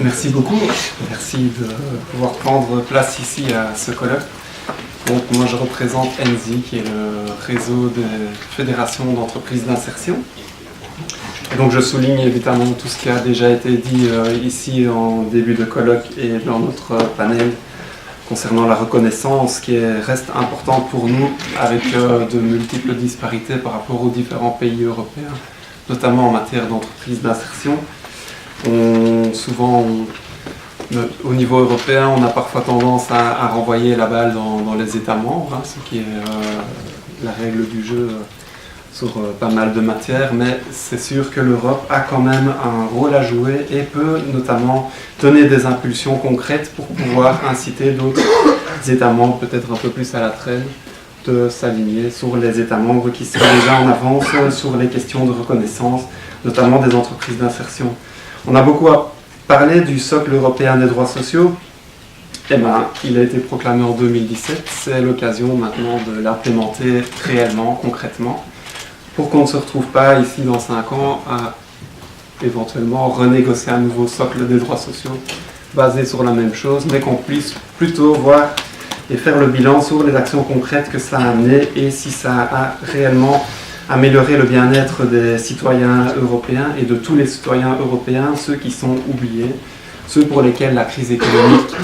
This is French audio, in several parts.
Merci beaucoup. Merci de pouvoir prendre place ici à ce colloque. Donc, moi, je représente ENSI, qui est le réseau des fédérations d'entreprises d'insertion. Et donc, je souligne évidemment tout ce qui a déjà été dit ici en début de colloque et dans notre panel concernant la reconnaissance qui reste importante pour nous avec de multiples disparités par rapport aux différents pays européens, notamment en matière d'entreprises d'insertion. Souvent, au niveau européen, on a parfois tendance à renvoyer la balle dans les États membres, ce qui est la règle du jeu sur pas mal de matières, mais c'est sûr que l'Europe a quand même un rôle à jouer et peut notamment donner des impulsions concrètes pour pouvoir inciter d'autres États membres, peut-être un peu plus à la traîne, de s'aligner sur les États membres qui sont déjà en avance sur les questions de reconnaissance, notamment des entreprises d'insertion. On a beaucoup parlé du socle européen des droits sociaux. Il a été proclamé en 2017. C'est l'occasion maintenant de l'implémenter réellement, concrètement, pour qu'on ne se retrouve pas ici dans 5 ans à éventuellement renégocier un nouveau socle des droits sociaux basé sur la même chose, mais qu'on puisse plutôt voir et faire le bilan sur les actions concrètes que ça a amené et si ça a réellement amélioré le bien-être des citoyens européens et de tous les citoyens européens, ceux qui sont oubliés, ceux pour lesquels la crise économique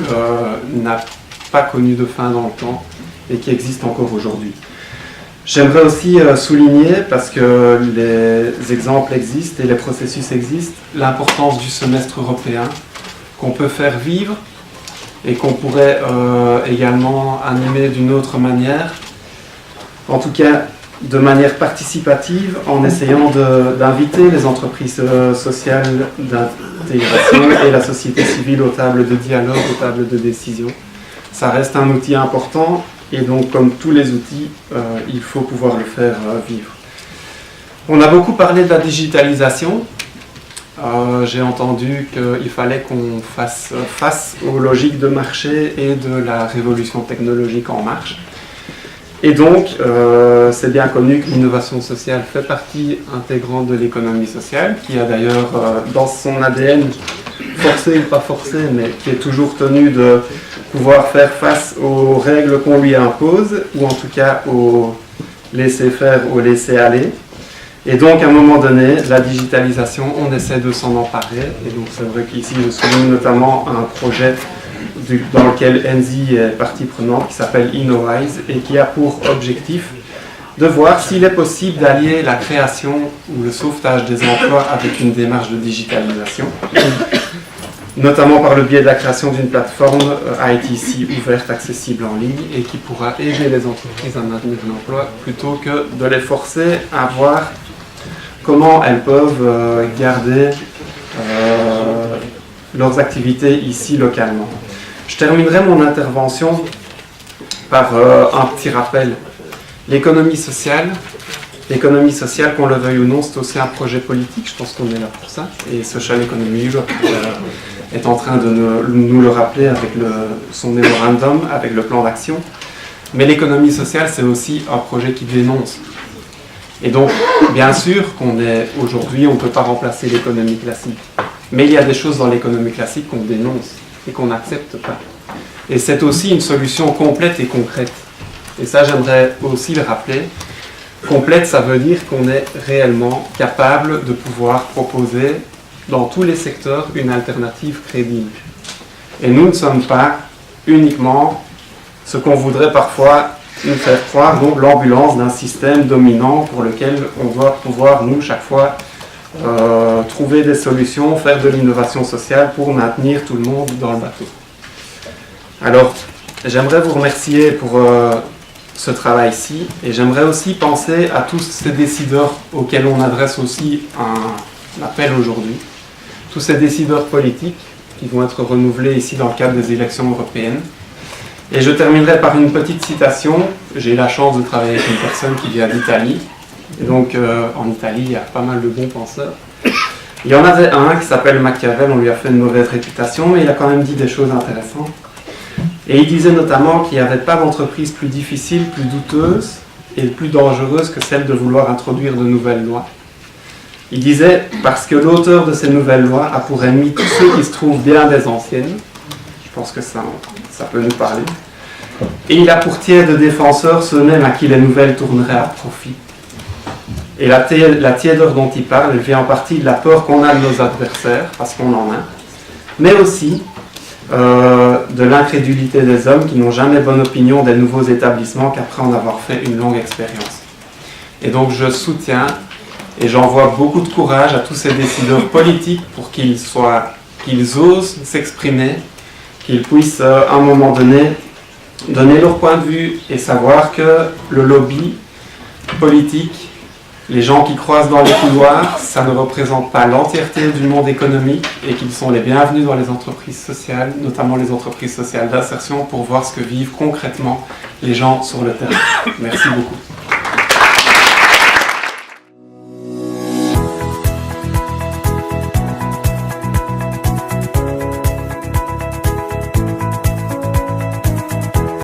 n'a pas connu de fin dans le temps et qui existent encore aujourd'hui. J'aimerais aussi souligner, parce que les exemples existent et les processus existent, l'importance du semestre européen qu'on peut faire vivre et qu'on pourrait également animer d'une autre manière, en tout cas de manière participative, en essayant d'inviter les entreprises sociales d'intégration et la société civile aux tables de dialogue, aux tables de décision. Ça reste un outil important et donc, comme tous les outils, il faut pouvoir le faire vivre. On a beaucoup parlé de la digitalisation. J'ai entendu qu'il fallait qu'on fasse face aux logiques de marché et de la révolution technologique en marche. Et donc, c'est bien connu que l'innovation sociale fait partie intégrante de l'économie sociale, qui a d'ailleurs dans son ADN, forcé ou pas forcé, mais qui est toujours tenu de pouvoir faire face aux règles qu'on lui impose, ou en tout cas au laisser-faire, au laisser-aller. Et donc, à un moment donné, la digitalisation, on essaie de s'en emparer. Et donc, c'est vrai qu'ici, je souligne notamment un projet dans lequel ENSI est partie prenante, qui s'appelle InnoWise, et qui a pour objectif de voir s'il est possible d'allier la création ou le sauvetage des emplois avec une démarche de digitalisation, notamment par le biais de la création d'une plateforme ITC ouverte, accessible en ligne, et qui pourra aider les entreprises à maintenir l'emploi plutôt que de les forcer à voir comment elles peuvent garder leurs activités ici localement. Je terminerai mon intervention par un petit rappel. L'économie sociale, qu'on le veuille ou non, c'est aussi un projet politique, je pense qu'on est là pour ça. Et Social Economy Europe est en train de nous le rappeler avec son mémorandum, avec le plan d'action. Mais l'économie sociale, c'est aussi un projet qui dénonce. Et donc, bien sûr aujourd'hui, on ne peut pas remplacer l'économie classique. Mais il y a des choses dans l'économie classique qu'on dénonce et qu'on n'accepte pas. Et c'est aussi une solution complète et concrète. Et ça, j'aimerais aussi le rappeler. Complète, ça veut dire qu'on est réellement capable de pouvoir proposer dans tous les secteurs une alternative crédible. Et nous ne sommes pas uniquement ce qu'on voudrait parfois nous faire croire, donc l'ambulance d'un système dominant pour lequel on doit pouvoir, nous, chaque fois, trouver des solutions, faire de l'innovation sociale pour maintenir tout le monde dans le bateau. Alors, j'aimerais vous remercier pour ce travail-ci et j'aimerais aussi penser à tous ces décideurs auxquels on adresse aussi un appel aujourd'hui, tous ces décideurs politiques qui vont être renouvelés ici dans le cadre des élections européennes. Et je terminerai par une petite citation. J'ai eu la chance de travailler avec une personne qui vient d'Italie. Et donc, en Italie, il y a pas mal de bons penseurs. Il y en avait un qui s'appelle Machiavel, on lui a fait une mauvaise réputation, mais il a quand même dit des choses intéressantes. Et il disait notamment qu'il n'y avait pas d'entreprise plus difficile, plus douteuse et plus dangereuse que celle de vouloir introduire de nouvelles lois. Il disait « Parce que l'auteur de ces nouvelles lois a pour ennemi tous ceux qui se trouvent bien des anciennes. » Je pense que ça peut nous parler. « Et il a pour tiers de défenseurs ceux mêmes à qui les nouvelles tourneraient à profit. » Et la tiédeur dont il parle, elle vient en partie de la peur qu'on a de nos adversaires, parce qu'on en a, mais aussi de l'incrédulité des hommes qui n'ont jamais bonne opinion des nouveaux établissements qu'après en avoir fait une longue expérience. Et donc je soutiens et j'envoie beaucoup de courage à tous ces décideurs politiques pour qu'ils osent s'exprimer, qu'ils puissent à un moment donné donner leur point de vue et savoir que le lobby politique, les gens qui croisent dans les couloirs, ça ne représente pas l'entièreté du monde économique et qu'ils sont les bienvenus dans les entreprises sociales, notamment les entreprises sociales d'insertion, pour voir ce que vivent concrètement les gens sur le terrain. Merci beaucoup.